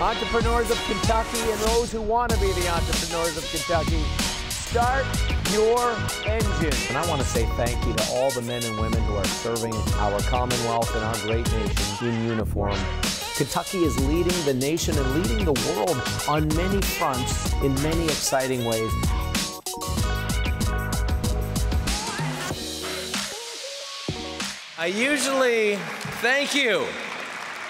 Entrepreneurs of Kentucky and those who want to be the entrepreneurs of Kentucky, start your engine. And I want to say thank you to all the men and women who are serving our Commonwealth and our great nation in uniform. Kentucky is leading the nation and leading the world on many fronts in many exciting ways. Thank you.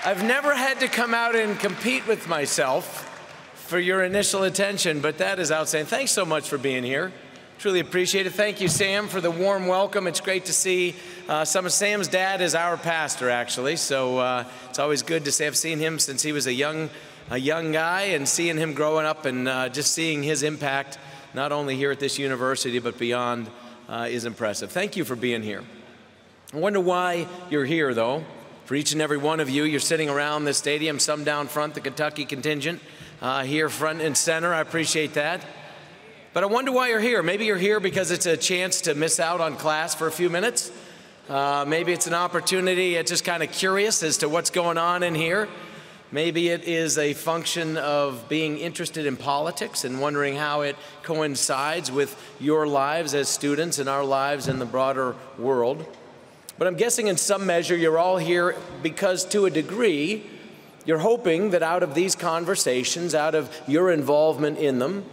I've never had to come out and compete with myself for your initial attention, but that is outstanding. Thanks so much for being here. Truly appreciate it. Thank you, Sam, for the warm welcome. It's great to see some of Sam's dad is our pastor, actually, so it's always good to say I've seen him since he was a young guy, and seeing him growing up and just seeing his impact, not only here at this university, but beyond, is impressive. Thank you for being here. I wonder why you're here, though. For each and every one of you, you're sitting around this stadium, some down front, the Kentucky contingent, here front and center. I appreciate that. But I wonder why you're here. Maybe you're here because it's a chance to miss out on class for a few minutes. Maybe it's an opportunity, you're just kind of curious as to what's going on in here. Maybe it is a function of being interested in politics and wondering how it coincides with your lives as students and our lives in the broader world. But I'm guessing in some measure you're all here because, to a degree, you're hoping that out of these conversations, out of your involvement in them,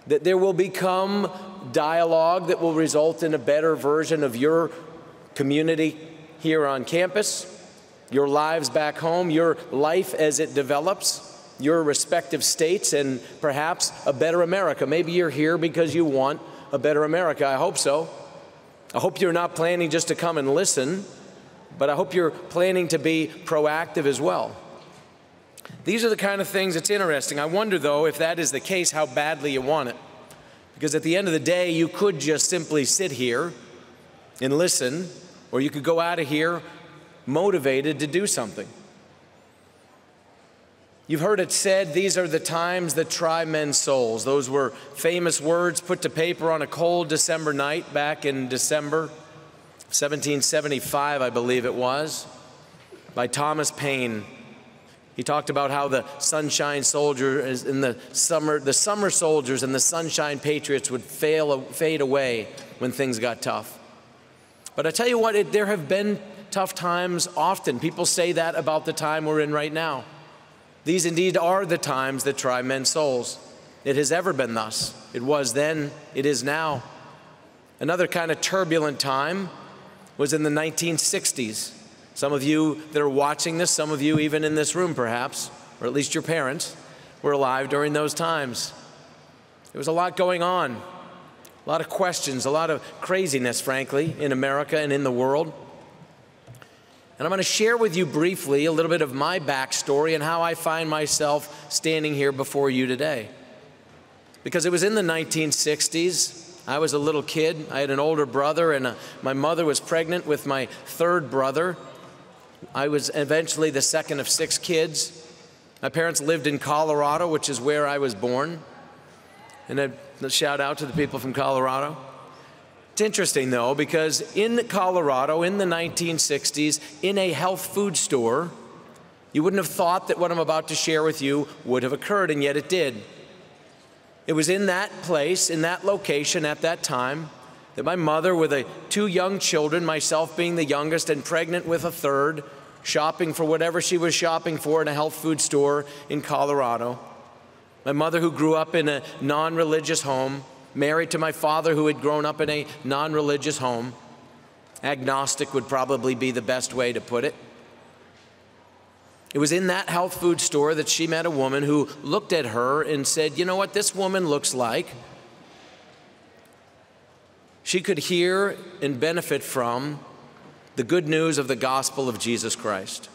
that there will become dialogue that will result in a better version of your community here on campus, your lives back home, your life as it develops, your respective states, and perhaps a better America. Maybe you're here because you want a better America. I hope so. I hope you're not planning just to come and listen, but I hope you're planning to be proactive as well. These are the kind of things that's interesting. I wonder, though, if that is the case, how badly you want it. Because at the end of the day, you could just simply sit here and listen, or you could go out of here motivated to do something. You've heard it said, these are the times that try men's souls. Those were famous words put to paper on a cold December night back in December 1775, I believe it was, by Thomas Paine. He talked about how the sunshine soldiers and the summer soldiers and the sunshine patriots would fade away when things got tough. But I tell you what, there have been tough times often. People say that about the time we're in right now. These indeed are the times that try men's souls. It has ever been thus. It was then, it is now. Another kind of turbulent time was in the 1960s. Some of you that are watching this, some of you even in this room perhaps, or at least your parents, were alive during those times. There was a lot going on, a lot of questions, a lot of craziness, frankly, in America and in the world. And I'm going to share with you briefly a little bit of my backstory and how I find myself standing here before you today. Because it was in the 1960s. I was a little kid. I had an older brother, and my mother was pregnant with my third brother. I was eventually the second of 6 kids. My parents lived in Colorado, which is where I was born. And a shout out to the people from Colorado. It's interesting, though, because in Colorado in the 1960s, in a health food store, you wouldn't have thought that what I'm about to share with you would have occurred, and yet it did. It was in that place, in that location at that time, that my mother, with 2 young children, myself being the youngest and pregnant with a third, shopping for whatever she was shopping for in a health food store in Colorado. My mother, who grew up in a non-religious home, married to my father, who had grown up in a non-religious home. Agnostic would probably be the best way to put it. It was in that health food store that she met a woman who looked at her and said, you know what this woman looks like? She could hear and benefit from the good news of the gospel of Jesus Christ.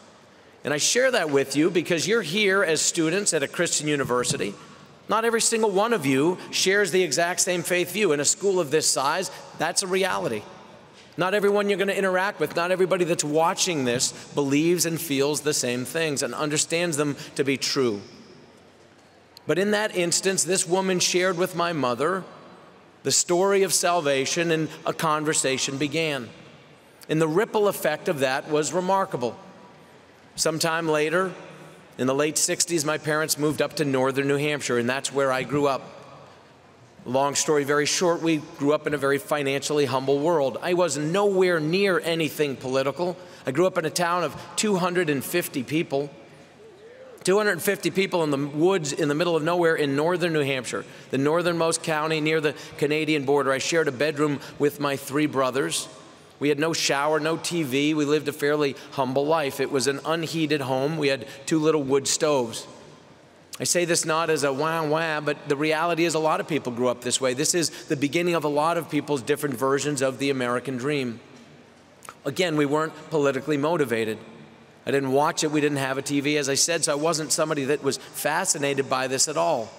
And I share that with you because you're here as students at a Christian university. Not every single one of you shares the exact same faith view. In a school of this size, that's a reality. Not everyone you're going to interact with, not everybody that's watching this believes and feels the same things and understands them to be true. But in that instance, this woman shared with my mother the story of salvation, and a conversation began. And the ripple effect of that was remarkable. Sometime later, In the late 60s, my parents moved up to northern New Hampshire, and that's where I grew up. Long story very short, we grew up in a very financially humble world. I was nowhere near anything political. I grew up in a town of 250 people. 250 people in the woods in the middle of nowhere in northern New Hampshire, the northernmost county near the Canadian border. I shared a bedroom with my 3 brothers. We had no shower, no TV. We lived a fairly humble life. It was an unheated home. We had 2 little wood stoves. I say this not as a wah-wah, but the reality is a lot of people grew up this way. This is the beginning of a lot of people's different versions of the American dream. Again, we weren't politically motivated. I didn't watch it. We didn't have a TV, as I said, so I wasn't somebody that was fascinated by this at all.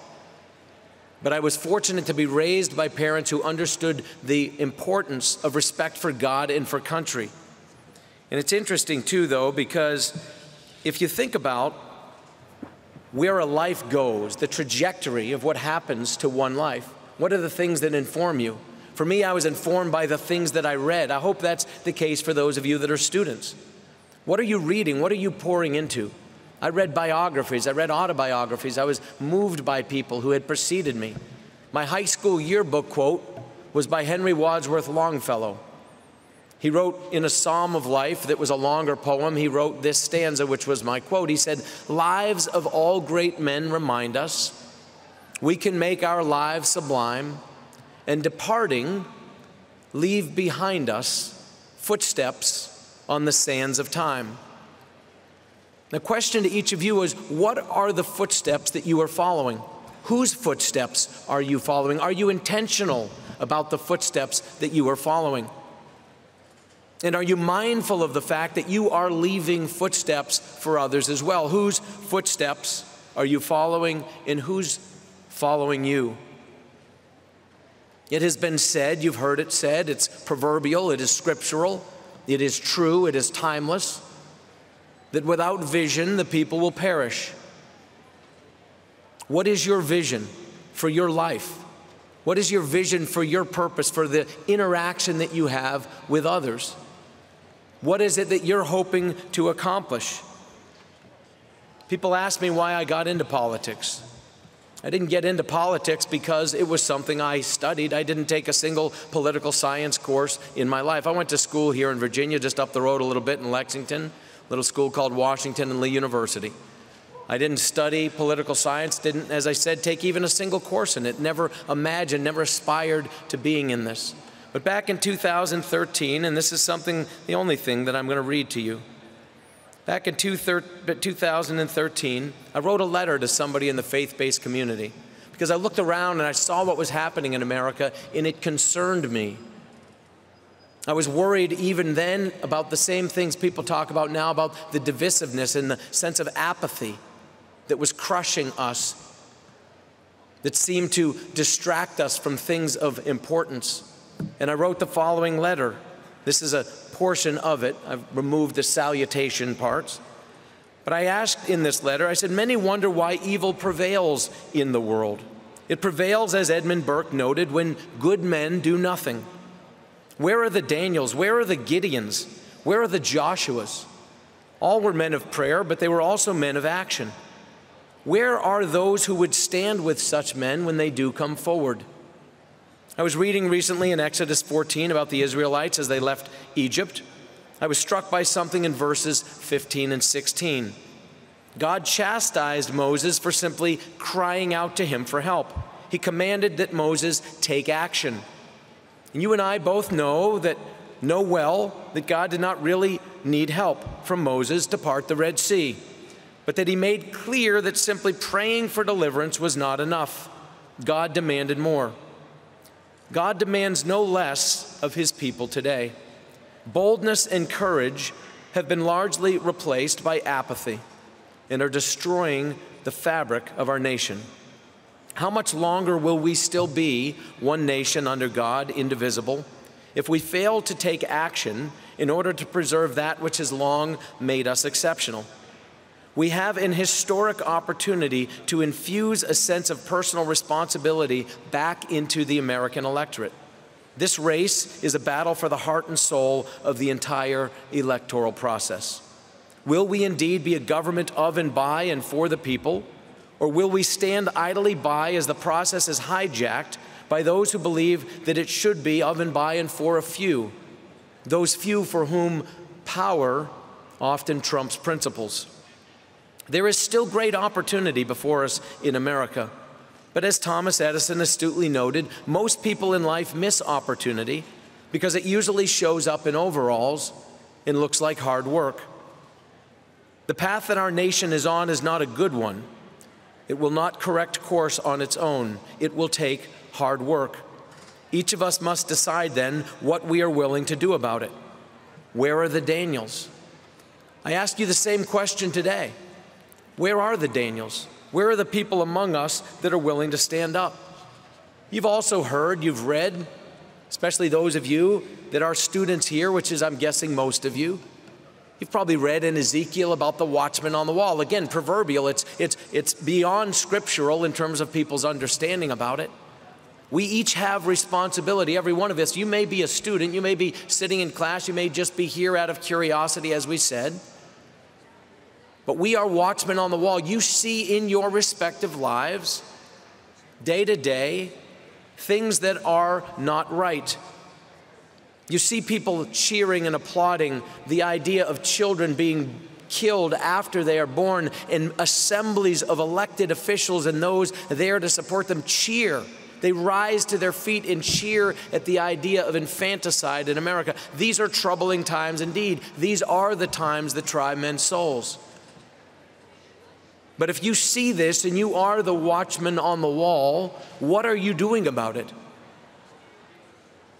But I was fortunate to be raised by parents who understood the importance of respect for God and for country. And it's interesting, too, though, because if you think about where a life goes, the trajectory of what happens to one life, what are the things that inform you? For me, I was informed by the things that I read. I hope that's the case for those of you that are students. What are you reading? What are you pouring into? I read biographies. I read autobiographies. I was moved by people who had preceded me. My high school yearbook quote was by Henry Wadsworth Longfellow. He wrote in a psalm of life that was a longer poem, he wrote this stanza, which was my quote. He said, "Lives of all great men remind us, we can make our lives sublime, and departing, leave behind us footsteps on the sands of time." The question to each of you is, what are the footsteps that you are following? Whose footsteps are you following? Are you intentional about the footsteps that you are following? And are you mindful of the fact that you are leaving footsteps for others as well? Whose footsteps are you following, and who's following you? It has been said, you've heard it said, it's proverbial, it is scriptural, it is true, it is timeless, that without vision, the people will perish. What is your vision for your life? What is your vision for your purpose, for the interaction that you have with others? What is it that you're hoping to accomplish? People ask me why I got into politics. I didn't get into politics because it was something I studied. I didn't take a single political science course in my life. I went to school here in Virginia, just up the road a little bit in Lexington, a little school called Washington and Lee University. I didn't study political science, didn't, as I said, take even a single course in it, never imagined, never aspired to being in this. But back in 2013, and this is something, the only thing that I'm going to read to you. Back in 2013, I wrote a letter to somebody in the faith-based community because I looked around and I saw what was happening in America, and it concerned me. I was worried even then about the same things people talk about now, about the divisiveness and the sense of apathy that was crushing us, that seemed to distract us from things of importance. And I wrote the following letter. This is a portion of it. I've removed the salutation parts. But I asked in this letter, I said, many wonder why evil prevails in the world. It prevails, as Edmund Burke noted, when good men do nothing. Where are the Daniels? Where are the Gideons? Where are the Joshuas? All were men of prayer, but they were also men of action. Where are those who would stand with such men when they do come forward? I was reading recently in Exodus 14 about the Israelites as they left Egypt. I was struck by something in verses 15 and 16. God chastised Moses for simply crying out to him for help. He commanded that Moses take action. And you and I both know well that God did not really need help from Moses to part the Red Sea, but that he made clear that simply praying for deliverance was not enough. God demanded more. God demands no less of his people today. Boldness and courage have been largely replaced by apathy and are destroying the fabric of our nation. How much longer will we still be one nation under God, indivisible, if we fail to take action in order to preserve that which has long made us exceptional? We have an historic opportunity to infuse a sense of personal responsibility back into the American electorate. This race is a battle for the heart and soul of the entire electoral process. Will we indeed be a government of and by and for the people? Or will we stand idly by as the process is hijacked by those who believe that it should be of and by and for a few, those few for whom power often trumps principles? There is still great opportunity before us in America. But as Thomas Edison astutely noted, most people in life miss opportunity because it usually shows up in overalls and looks like hard work. The path that our nation is on is not a good one. It will not correct course on its own. It will take hard work. Each of us must decide then what we are willing to do about it. Where are the Daniels? I ask you the same question today. Where are the Daniels? Where are the people among us that are willing to stand up? You've also heard, you've read, especially those of you that are students here, which is, I'm guessing, most of you. You've probably read in Ezekiel about the watchman on the wall. Again, proverbial. It's beyond scriptural in terms of people's understanding about it. We each have responsibility, every one of us. You may be a student, you may be sitting in class, you may just be here out of curiosity, as we said. But we are watchmen on the wall. You see in your respective lives, day to day, things that are not right. You see people cheering and applauding the idea of children being killed after they are born, and assemblies of elected officials and those there to support them cheer. They rise to their feet and cheer at the idea of infanticide in America. These are troubling times indeed. These are the times that try men's souls. But if you see this and you are the watchman on the wall, what are you doing about it?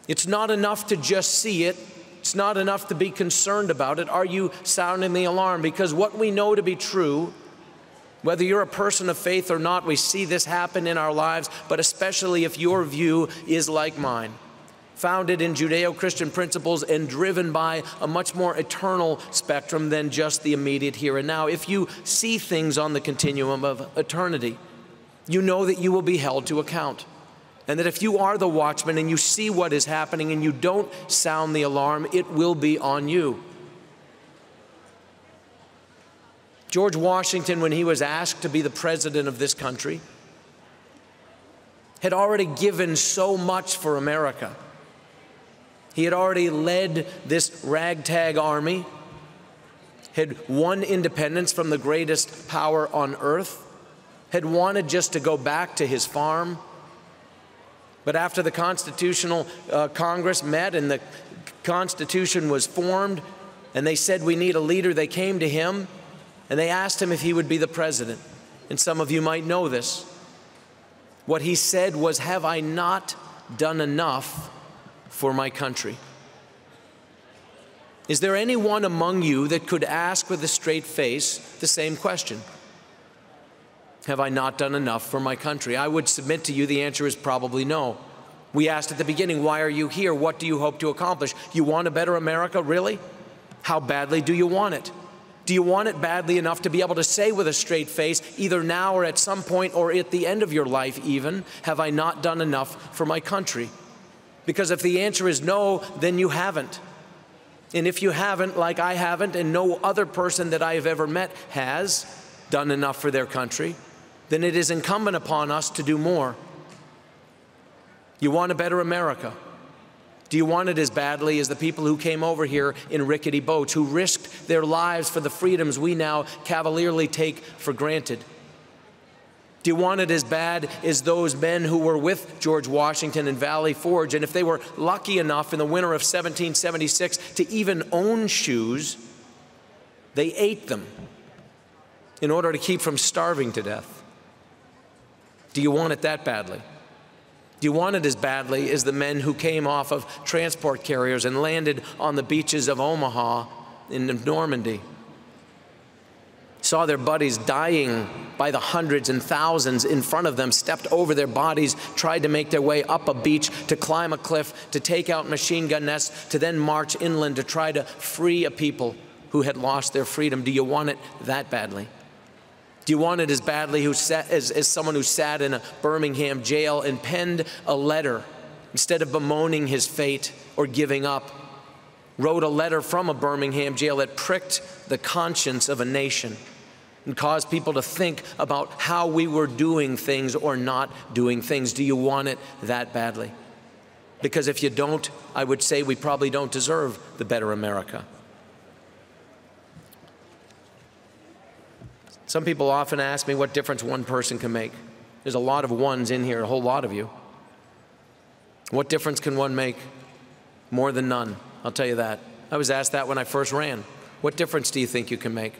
It's not enough to just see it. It's not enough to be concerned about it. Are you sounding the alarm? Because what we know to be true, whether you're a person of faith or not, we see this happen in our lives, but especially if your view is like mine, founded in Judeo-Christian principles and driven by a much more eternal spectrum than just the immediate here and now. If you see things on the continuum of eternity, you know that you will be held to account. And that if you are the watchman and you see what is happening and you don't sound the alarm, it will be on you. George Washington, when he was asked to be the president of this country, had already given so much for America. He had already led this ragtag army, had won independence from the greatest power on earth, had wanted just to go back to his farm. But after the Constitutional Congress met and the Constitution was formed, and they said we need a leader, they came to him and they asked him if he would be the president. And some of you might know this. What he said was, "Have I not done enough for my country?" Is there anyone among you that could ask with a straight face the same question? Have I not done enough for my country? I would submit to you the answer is probably no. We asked at the beginning, why are you here? What do you hope to accomplish? You want a better America, really? How badly do you want it? Do you want it badly enough to be able to say with a straight face, either now or at some point or at the end of your life even, have I not done enough for my country? Because if the answer is no, then you haven't. And if you haven't, like I haven't, and no other person that I have ever met has done enough for their country, then it is incumbent upon us to do more. You want a better America? Do you want it as badly as the people who came over here in rickety boats, who risked their lives for the freedoms we now cavalierly take for granted? Do you want it as bad as those men who were with George Washington in Valley Forge, and if they were lucky enough in the winter of 1776 to even own shoes, they ate them in order to keep from starving to death? Do you want it that badly? Do you want it as badly as the men who came off of transport carriers and landed on the beaches of Omaha in Normandy? Saw their buddies dying by the hundreds and thousands in front of them, stepped over their bodies, tried to make their way up a beach, to climb a cliff, to take out machine gun nests, to then march inland to try to free a people who had lost their freedom. Do you want it that badly? Do you want it as badly as someone who sat in a Birmingham jail and penned a letter instead of bemoaning his fate or giving up? wrote a letter from a Birmingham jail that pricked the conscience of a nation and caused people to think about how we were doing things or not doing things. Do you want it that badly? Because if you don't, I would say we probably don't deserve the better America. Some people often ask me what difference one person can make. There's a lot of ones in here, a whole lot of you. What difference can one make? More than none, I'll tell you that. I was asked that when I first ran. What difference do you think you can make?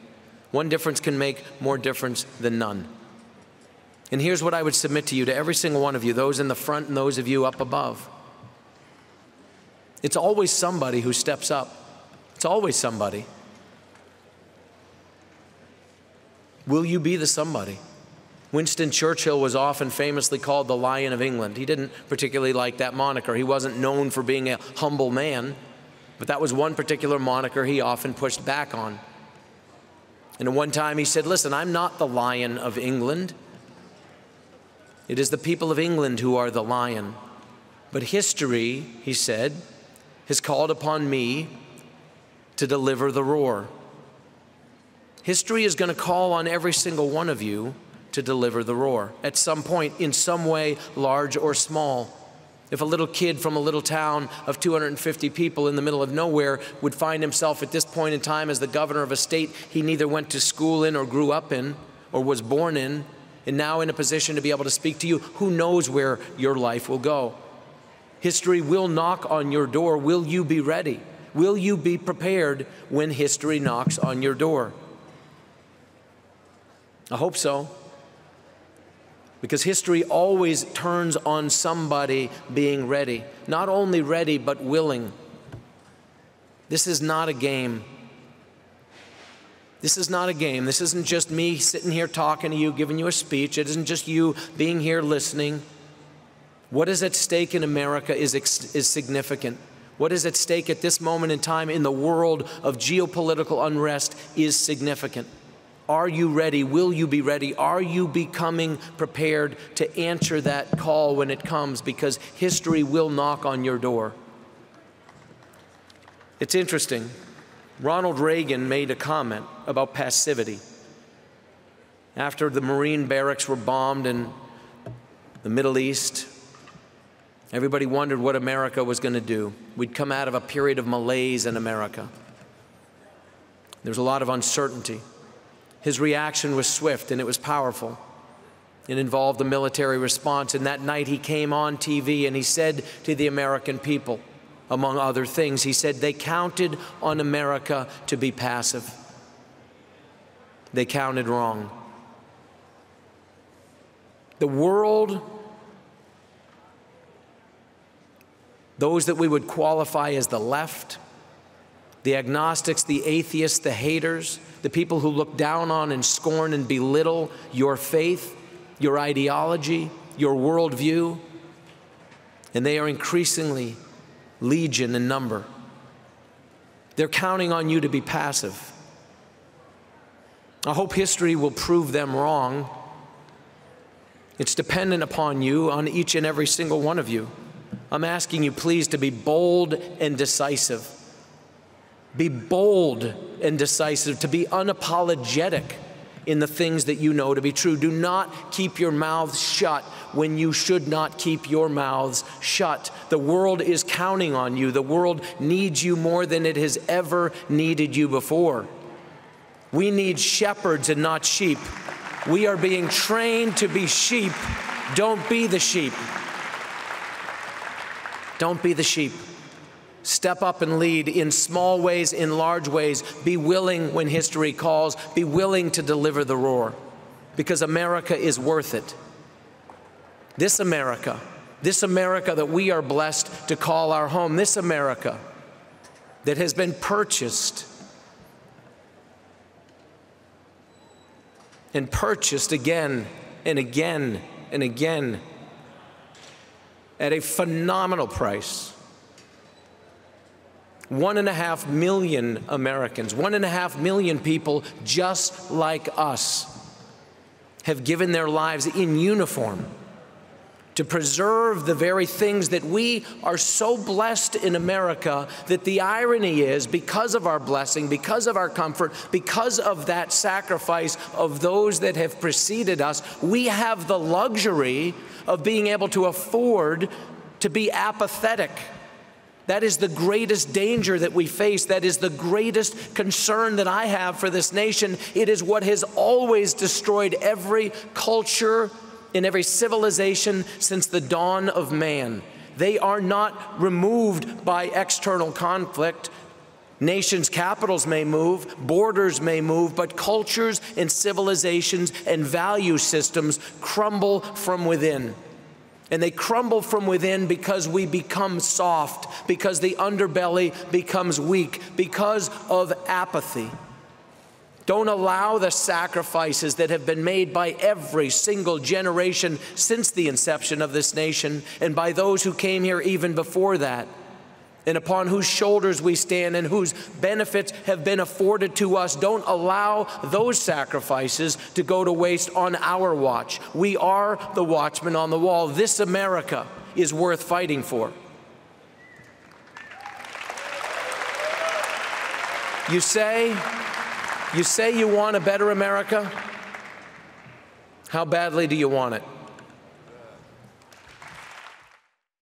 One difference can make more difference than none. And here's what I would submit to you, to every single one of you, those in the front and those of you up above. It's always somebody who steps up. It's always somebody. Will you be the somebody? Winston Churchill was often famously called the Lion of England. He didn't particularly like that moniker. He wasn't known for being a humble man, but that was one particular moniker he often pushed back on. And at one time he said, listen, I'm not the Lion of England. It is the people of England who are the lion. But history, he said, has called upon me to deliver the roar. History is going to call on every single one of you to deliver the roar at some point, in some way, large or small. If a little kid from a little town of 250 people in the middle of nowhere would find himself at this point in time as the governor of a state he neither went to school in or grew up in or was born in, and now in a position to be able to speak to you, who knows where your life will go? History will knock on your door. Will you be ready? Will you be prepared when history knocks on your door? I hope so. Because history always turns on somebody being ready. Not only ready, but willing. This is not a game. This is not a game. This isn't just me sitting here talking to you, giving you a speech. It isn't just you being here listening. What is at stake in America is significant. What is at stake at this moment in time in the world of geopolitical unrest is significant. Are you ready? Will you be ready? Are you becoming prepared to answer that call when it comes? Because history will knock on your door. It's interesting. Ronald Reagan made a comment about passivity. After the Marine barracks were bombed in the Middle East, everybody wondered what America was going to do. We'd come out of a period of malaise in America. There was a lot of uncertainty. His reaction was swift and it was powerful. It involved a military response, and that night he came on TV and he said to the American people, among other things, he said they counted on America to be passive. They counted wrong. The world, those that we would qualify as the left, the agnostics, the atheists, the haters, the people who look down on and scorn and belittle your faith, your ideology, your worldview, and they are increasingly legion in number. They're counting on you to be passive. I hope history will prove them wrong. It's dependent upon you, on each and every single one of you. I'm asking you, please, to be bold and decisive. Be bold and decisive, to be unapologetic in the things that you know to be true. Do not keep your mouths shut when you should not keep your mouths shut. The world is counting on you. The world needs you more than it has ever needed you before. We need shepherds and not sheep. We are being trained to be sheep. Don't be the sheep. Don't be the sheep. Step up and lead in small ways, in large ways. Be willing when history calls. Be willing to deliver the roar, because America is worth it. This America that we are blessed to call our home, this America that has been purchased and purchased again and again and again at a phenomenal price. 1.5 million Americans, 1.5 million people just like us have given their lives in uniform to preserve the very things that we are so blessed in America, that the irony is, because of our blessing, because of our comfort, because of that sacrifice of those that have preceded us, we have the luxury of being able to afford to be apathetic. That is the greatest danger that we face. That is the greatest concern that I have for this nation. It is what has always destroyed every culture in every civilization since the dawn of man. They are not removed by external conflict. Nations' capitals may move, borders may move, but cultures and civilizations and value systems crumble from within. And they crumble from within because we become soft, because the underbelly becomes weak, because of apathy. Don't allow the sacrifices that have been made by every single generation since the inception of this nation, and by those who came here even before that, and upon whose shoulders we stand and whose benefits have been afforded to us. Don't allow those sacrifices to go to waste on our watch. We are the watchmen on the wall. This America is worth fighting for. You say you want a better America? How badly do you want it?